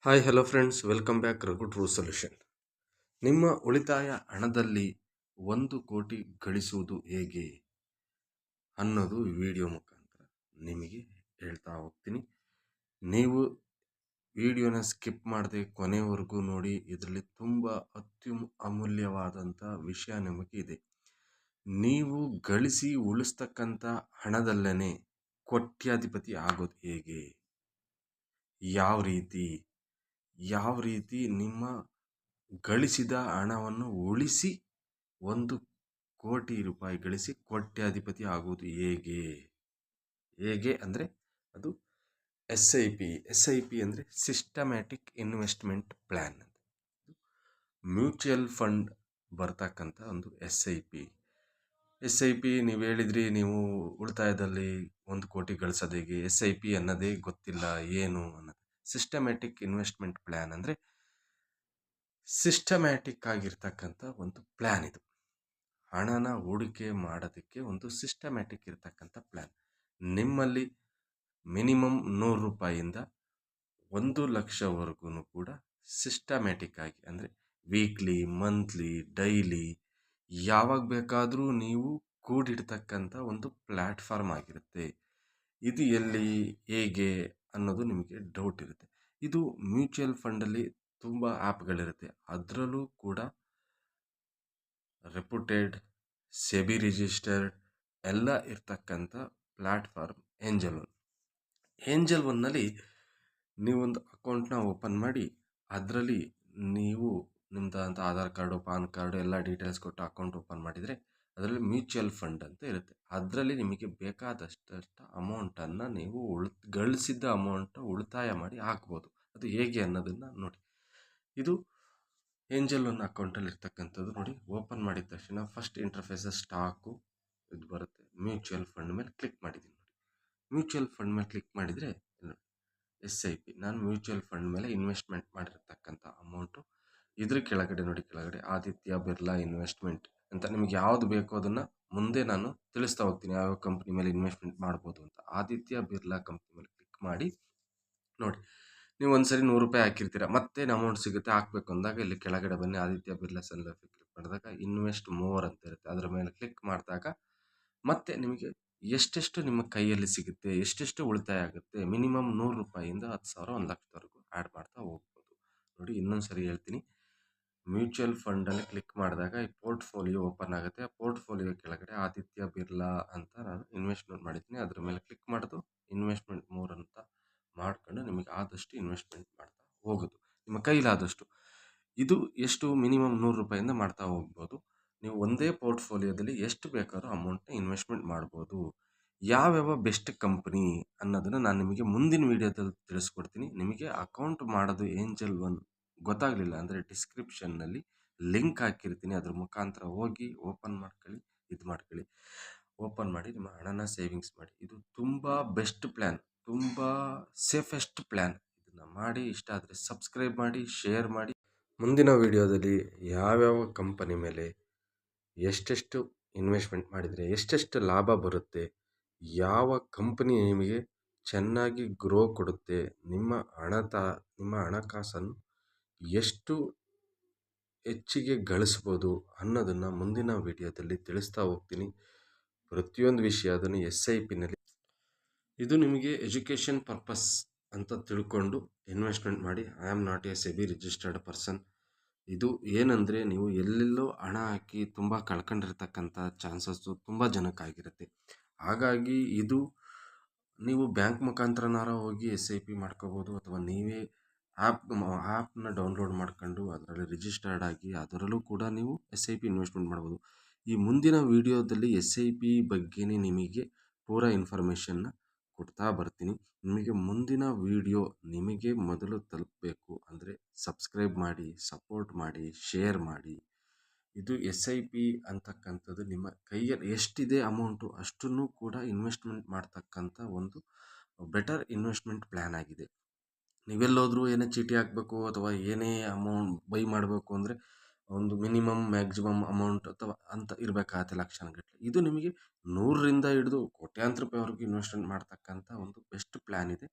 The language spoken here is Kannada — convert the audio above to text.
Hi hello friends, welcome back Raghu true solution. ನಿಮ್ಮ ಉಳಿತಾಯ ಹಣದಲ್ಲಿ 1 ಕೋಟಿ ಗಳಿಸುವುದು ಹೇಗೆ ಅನ್ನೋದು ಈ ವಿಡಿಯೋ ಮುಖಾಂತರ ನಿಮಗೆ ಹೇಳ್ತಾ ಹೋಗ್ತೀನಿ. ನೀವು ವಿಡಿಯೋನ ಸ್ಕಿಪ್ ಮಾಡದೆ ಕೊನೆವರೆಗೂ ನೋಡಿ. ಇದರಲ್ಲಿ ತುಂಬ ಅಮೂಲ್ಯವಾದಂಥ ವಿಷಯ ನಿಮಗೆ ಇದೆ. ನೀವು ಗಳಿಸಿ ಉಳಿಸ್ತಕ್ಕಂಥ ಹಣದಲ್ಲೇ ಕೋಟ್ಯಾಧಿಪತಿ ಆಗೋದು ಹೇಗೆ, ಯಾವ ರೀತಿ ನಿಮ್ಮ ಗಳಿಸಿದ ಹಣವನ್ನು ಉಳಿಸಿ 1 ಕೋಟಿ ರೂಪಾಯಿ ಗಳಿಸಿ ಕೋಟ್ಯಾಧಿಪತಿ ಆಗುವುದು ಹೇಗೆ ಅಂದರೆ ಅದು SIP ಅಂದರೆ systematic investment plan. Mutual fund ಬರ್ತಕ್ಕಂಥ ಒಂದು SIP ನೀವು ಹೇಳಿದ್ರಿ, ನೀವು ಉಳಿತಾಯದಲ್ಲಿ 1 ಕೋಟಿ ಗಳಿಸೋದು ಹೇಗೆ, SIP ಅನ್ನೋದೇ ಗೊತ್ತಿಲ್ಲ ಏನು ಅನ್ನೋದು. ಸಿಸ್ಟಮ್ಯಾಟಿಕ್ ಇನ್ವೆಸ್ಟ್ಮೆಂಟ್ ಪ್ಲ್ಯಾನ್ ಅಂದರೆ ಸಿಸ್ಟಮ್ಯಾಟಿಕ್ ಆಗಿರ್ತಕ್ಕಂಥ ಒಂದು ಪ್ಲ್ಯಾನ್. ಇದು ಹಣನ ಹೂಡಿಕೆ ಮಾಡೋದಕ್ಕೆ ಒಂದು ಸಿಸ್ಟಮ್ಯಾಟಿಕ್ ಇರ್ತಕ್ಕಂಥ ಪ್ಲ್ಯಾನ್. ನಿಮ್ಮಲ್ಲಿ ಮಿನಿಮಮ್ 100 ರೂಪಾಯಿಯಿಂದ 1,00,000ವರೆಗೂ ಕೂಡ ಸಿಸ್ಟಮ್ಯಾಟಿಕ್ ಆಗಿ ಅಂದರೆ ವೀಕ್ಲಿ, ಮಂತ್ಲಿ, ಡೈಲಿ ಯಾವಾಗ ಬೇಕಾದರೂ ನೀವು ಕೂಡಿಡ್ತಕ್ಕಂಥ ಒಂದು ಪ್ಲ್ಯಾಟ್ಫಾರ್ಮ್ ಆಗಿರುತ್ತೆ. ಇದು ಎಲ್ಲಿ, ಹೇಗೆ ಅನ್ನೋದು ನಿಮಗೆ ಡೌಟ್ ಇರುತ್ತೆ. ಇದು ಮ್ಯೂಚುವಲ್ ಫಂಡಲ್ಲಿ ತುಂಬ ಆ್ಯಪ್ಗಳಿರುತ್ತೆ. ಅದರಲ್ಲೂ ಕೂಡ ರೆಪ್ಯೂಟೆಡ್, ಸೆಬಿ ರಿಜಿಸ್ಟರ್ಡ್ ಎಲ್ಲ ಇರ್ತಕ್ಕಂಥ ಪ್ಲ್ಯಾಟ್ಫಾರ್ಮ್ ಏಂಜಲ್ ಒನ್ನಲ್ಲಿ ನೀವೊಂದು ಅಕೌಂಟ್ನ ಓಪನ್ ಮಾಡಿ ಅದರಲ್ಲಿ ನೀವು ನಿಮ್ಮದಂಥ ಆಧಾರ್ ಕಾರ್ಡು, ಪಾನ್ ಕಾರ್ಡು ಎಲ್ಲ ಡೀಟೇಲ್ಸ್ ಕೊಟ್ಟು ಅಕೌಂಟ್ ಓಪನ್ ಮಾಡಿದರೆ ಅದರಲ್ಲಿ ಮ್ಯೂಚುವಲ್ ಫಂಡ್ ಅಂತ ಇರುತ್ತೆ. ಅದರಲ್ಲಿ ನಿಮಗೆ ಬೇಕಾದಷ್ಟು ಅಮೌಂಟನ್ನು ನೀವು ಗಳಿಸಿದ್ದ ಅಮೌಂಟ್ ಉಳಿತಾಯ ಮಾಡಿ ಹಾಕ್ಬೋದು. ಅದು ಹೇಗೆ ಅನ್ನೋದನ್ನು ನೋಡಿ. ಇದು ಏಂಜಲ್ ಒನ್ ಅಕೌಂಟಲ್ಲಿ ಇರ್ತಕ್ಕಂಥದ್ದು ನೋಡಿ. ಓಪನ್ ಮಾಡಿದ ತಕ್ಷಣ ಫಸ್ಟ್ ಇಂಟರ್ಫೇಸ್ ಸ್ಟಾಕು ಇದು ಬರುತ್ತೆ. ಮ್ಯೂಚುವಲ್ ಫಂಡ್ ಮೇಲೆ ಕ್ಲಿಕ್ ಮಾಡಿದ್ದೀನಿ ನೋಡಿ. ಮ್ಯೂಚುವಲ್ ಫಂಡ್ ಮೇಲೆ ಕ್ಲಿಕ್ ಮಾಡಿದರೆ SIP, ನಾನು ಮ್ಯೂಚುವಲ್ ಫಂಡ್ ಮೇಲೆ ಇನ್ವೆಸ್ಟ್ಮೆಂಟ್ ಮಾಡಿರ್ತಕ್ಕಂಥ ಅಮೌಂಟು. ಇದ್ರ ಕೆಳಗಡೆ ನೋಡಿ, ಕೆಳಗಡೆ ಆದಿತ್ಯ ಬಿರ್ಲಾ ಇನ್ವೆಸ್ಟ್ಮೆಂಟ್ ಅಂತ ನಿಮ್ಗೆ ಯಾವುದು ಬೇಕೋ ಅದನ್ನು ಮುಂದೆ ನಾನು ತಿಳಿಸ್ತಾ ಹೋಗ್ತೀನಿ, ಯಾವ ಕಂಪ್ನಿ ಮೇಲೆ ಇನ್ವೆಸ್ಟ್ಮೆಂಟ್ ಮಾಡ್ಬೋದು ಅಂತ. ಆದಿತ್ಯ ಬಿರ್ಲಾ ಕಂಪ್ನಿ ಮೇಲೆ ಕ್ಲಿಕ್ ಮಾಡಿ ನೋಡಿ. ನೀವು ಒಂದ್ಸರಿ 100 ರೂಪಾಯಿ ಹಾಕಿರ್ತೀರ, ಮತ್ತೇನು ಅಮೌಂಟ್ ಸಿಗುತ್ತೆ ಹಾಕಬೇಕು ಅಂದಾಗ ಇಲ್ಲಿ ಕೆಳಗಡೆ ಬನ್ನಿ. ಆದಿತ್ಯ ಬಿರ್ಲಾ ಸೆಲ್ ಕ್ಲಿಕ್ ಮಾಡಿದಾಗ ಇನ್ವೆಸ್ಟ್ ಮೋರ್ ಅಂತ ಇರುತ್ತೆ. ಅದರ ಮೇಲೆ ಕ್ಲಿಕ್ ಮಾಡಿದಾಗ ಮತ್ತೆ ನಿಮಗೆ ಎಷ್ಟೆಷ್ಟು ನಿಮ್ಮ ಕೈಯಲ್ಲಿ ಸಿಗುತ್ತೆ, ಎಷ್ಟೆಷ್ಟು ಉಳಿತಾಯ ಆಗುತ್ತೆ, ಮಿನಿಮಮ್ 100 ರೂಪಾಯಿಯಿಂದ 10,000, 1,00,000ವರೆಗೂ ಆ್ಯಡ್ ಮಾಡ್ತಾ ಹೋಗ್ಬೋದು ನೋಡಿ. ಇನ್ನೊಂದು ಸರಿ ಹೇಳ್ತೀನಿ. ಮ್ಯೂಚುವಲ್ ಫಂಡಲ್ಲಿ ಕ್ಲಿಕ್ ಮಾಡಿದಾಗ ಈ ಪೋರ್ಟ್ಫೋಲಿಯೋ ಓಪನ್ ಆಗುತ್ತೆ. ಆ ಪೋರ್ಟ್ಫೋಲಿಯೋ ಕೆಳಗಡೆ ಆದಿತ್ಯ ಬಿರ್ಲಾ ಅಂತ ನಾನು ಇನ್ವೆಸ್ಟ್ಮೆಂಟ್ ಮಾಡಿದ್ದೀನಿ. ಅದ್ರ ಮೇಲೆ ಕ್ಲಿಕ್ ಮಾಡೋದು, ಇನ್ವೆಸ್ಟ್ಮೆಂಟ್ ಮೋರ್ ಅಂತ ಮಾಡ್ಕೊಂಡು ನಿಮಗೆ ಆದಷ್ಟು ಇನ್ವೆಸ್ಟ್ಮೆಂಟ್ ಮಾಡ್ತಾ ಹೋಗೋದು, ನಿಮ್ಮ ಕೈಲಾದಷ್ಟು. ಇದು ಎಷ್ಟು, ಮಿನಿಮಮ್ 100 ರೂಪಾಯಿಂದ ಮಾಡ್ತಾ ಹೋಗ್ಬೋದು. ನೀವು ಒಂದೇ ಪೋರ್ಟ್ಫೋಲಿಯೋದಲ್ಲಿ ಎಷ್ಟು ಬೇಕಾದ್ರೂ ಅಮೌಂಟ್ನ ಇನ್ವೆಸ್ಟ್ಮೆಂಟ್ ಮಾಡ್ಬೋದು. ಯಾವ್ಯಾವ ಬೆಸ್ಟ್ ಕಂಪ್ನಿ ಅನ್ನೋದನ್ನು ನಾನು ನಿಮಗೆ ಮುಂದಿನ ವೀಡಿಯೋದಲ್ಲಿ ತಿಳಿಸ್ಕೊಡ್ತೀನಿ. ನಿಮಗೆ ಅಕೌಂಟ್ ಮಾಡೋದು ಏಂಜಲ್ ಒನ್ ಗೊತ್ತಾಗಲಿಲ್ಲ ಅಂದರೆ ಡಿಸ್ಕ್ರಿಪ್ಷನ್ನಲ್ಲಿ ಲಿಂಕ್ ಹಾಕಿರ್ತೀನಿ. ಅದ್ರ ಮುಖಾಂತರ ಹೋಗಿ ಓಪನ್ ಮಾಡ್ಕೊಳ್ಳಿ. ಓಪನ್ ಮಾಡಿ ನಿಮ್ಮ ಹಣನ ಸೇವಿಂಗ್ಸ್ ಮಾಡಿ. ಇದು ತುಂಬ ಬೆಸ್ಟ್ ಪ್ಲ್ಯಾನ್, ತುಂಬ ಸೇಫೆಸ್ಟ್ ಪ್ಲ್ಯಾನ್. ಇದನ್ನು ಮಾಡಿ. ಇಷ್ಟ ಆದರೆ ಸಬ್ಸ್ಕ್ರೈಬ್ ಮಾಡಿ, ಶೇರ್ ಮಾಡಿ. ಮುಂದಿನ ವಿಡಿಯೋದಲ್ಲಿ ಯಾವ್ಯಾವ ಕಂಪನಿ ಮೇಲೆ ಎಷ್ಟೆಷ್ಟು ಇನ್ವೆಸ್ಟ್ಮೆಂಟ್ ಮಾಡಿದರೆ ಎಷ್ಟೆಷ್ಟು ಲಾಭ ಬರುತ್ತೆ, ಯಾವ ಕಂಪನಿ ನಿಮಗೆ ಚೆನ್ನಾಗಿ ಗ್ರೋ ಕೊಡುತ್ತೆ, ನಿಮ್ಮ ಹಣಕಾಸನ್ನು ಎಷ್ಟು ಹೆಚ್ಚಿಗೆ ಗಳಿಸ್ಬೋದು ಅನ್ನೋದನ್ನು ಮುಂದಿನ ವಿಡಿಯೋದಲ್ಲಿ ತಿಳಿಸ್ತಾ ಹೋಗ್ತೀನಿ. ಪ್ರತಿಯೊಂದು ವಿಷಯ ಅದನ್ನು SIPನಲ್ಲಿ ಇದು ನಿಮಗೆ ಎಜುಕೇಷನ್ ಪರ್ಪಸ್ ಅಂತ ತಿಳ್ಕೊಂಡು ಇನ್ವೆಸ್ಟ್ಮೆಂಟ್ ಮಾಡಿ. I am not A SEBI registered person. ಇದು ಏನಂದರೆ ನೀವು ಎಲ್ಲೆಲ್ಲೋ ಹಣ ಹಾಕಿ ತುಂಬ ಕಳ್ಕೊಂಡಿರ್ತಕ್ಕಂಥ ಚಾನ್ಸಸ್ಸು ತುಂಬ ಜನಕ್ಕಾಗಿರುತ್ತೆ. ಹಾಗಾಗಿ ಇದು ನೀವು ಬ್ಯಾಂಕ್ ಮುಖಾಂತರನಾರ ಹೋಗಿ SIP ಮಾಡ್ಕೋಬೋದು, ಅಥವಾ ನೀವೇ ಆ್ಯಪ್ನ ಡೌನ್ಲೋಡ್ ಮಾಡ್ಕೊಂಡು ಅದರಲ್ಲಿ ರಿಜಿಸ್ಟರ್ಡ್ ಆಗಿ ಅದರಲ್ಲೂ ಕೂಡ ನೀವು SIP ಇನ್ವೆಸ್ಟ್ಮೆಂಟ್ ಮಾಡ್ಬೋದು. ಈ ಮುಂದಿನ ವಿಡಿಯೋದಲ್ಲಿ SIP ಬಗ್ಗೆನೇ ನಿಮಗೆ ಪೂರಾ ಇನ್ಫಾರ್ಮೇಷನ್ನ ಕೊಡ್ತಾ ಬರ್ತೀನಿ. ನಿಮಗೆ ಮುಂದಿನ ವಿಡಿಯೋ ನಿಮಗೆ ಮೊದಲು ತಲುಪಬೇಕು ಅಂದರೆ ಸಬ್ಸ್ಕ್ರೈಬ್ ಮಾಡಿ, ಸಪೋರ್ಟ್ ಮಾಡಿ, ಶೇರ್ ಮಾಡಿ. ಇದು SIP ಅಂತಕ್ಕಂಥದ್ದು ನಿಮ್ಮ ಕೈಯಲ್ಲಿ ಎಷ್ಟಿದೆ ಅಮೌಂಟು ಅಷ್ಟನ್ನು ಕೂಡ ಇನ್ವೆಸ್ಟ್ಮೆಂಟ್ ಮಾಡ್ತಕ್ಕಂಥ ಒಂದು ಬೆಟರ್ ಇನ್ವೆಸ್ಟ್ಮೆಂಟ್ ಪ್ಲ್ಯಾನ್ ಆಗಿದೆ. ನೀವೆಲ್ಲೋದ್ರೂ ಏನೇ ಚೀಟಿ ಹಾಕಬೇಕು ಅಥವಾ ಏನೇ ಅಮೌಂಟ್ ಬೈ ಮಾಡಬೇಕು ಅಂದರೆ ಒಂದು ಮಿನಿಮಮ್ ಮ್ಯಾಕ್ಸಿಮಮ್ ಅಮೌಂಟ್ ಅಥವಾ ಅಂತ ಇರಬೇಕಾಗತ್ತೆ, ಲಕ್ಷಾನುಗಟ್ಟಲೆ. ಇದು ನಿಮಗೆ 100ರಿಂದ ಹಿಡಿದು ಕೋಟ್ಯಾಂತರ ರೂಪಾಯಿವರೆಗೂ ಇನ್ವೆಸ್ಟ್ಮೆಂಟ್ ಮಾಡ್ತಕ್ಕಂಥ ಒಂದು ಬೆಸ್ಟ್ ಪ್ಲ್ಯಾನ್ ಇದೆ.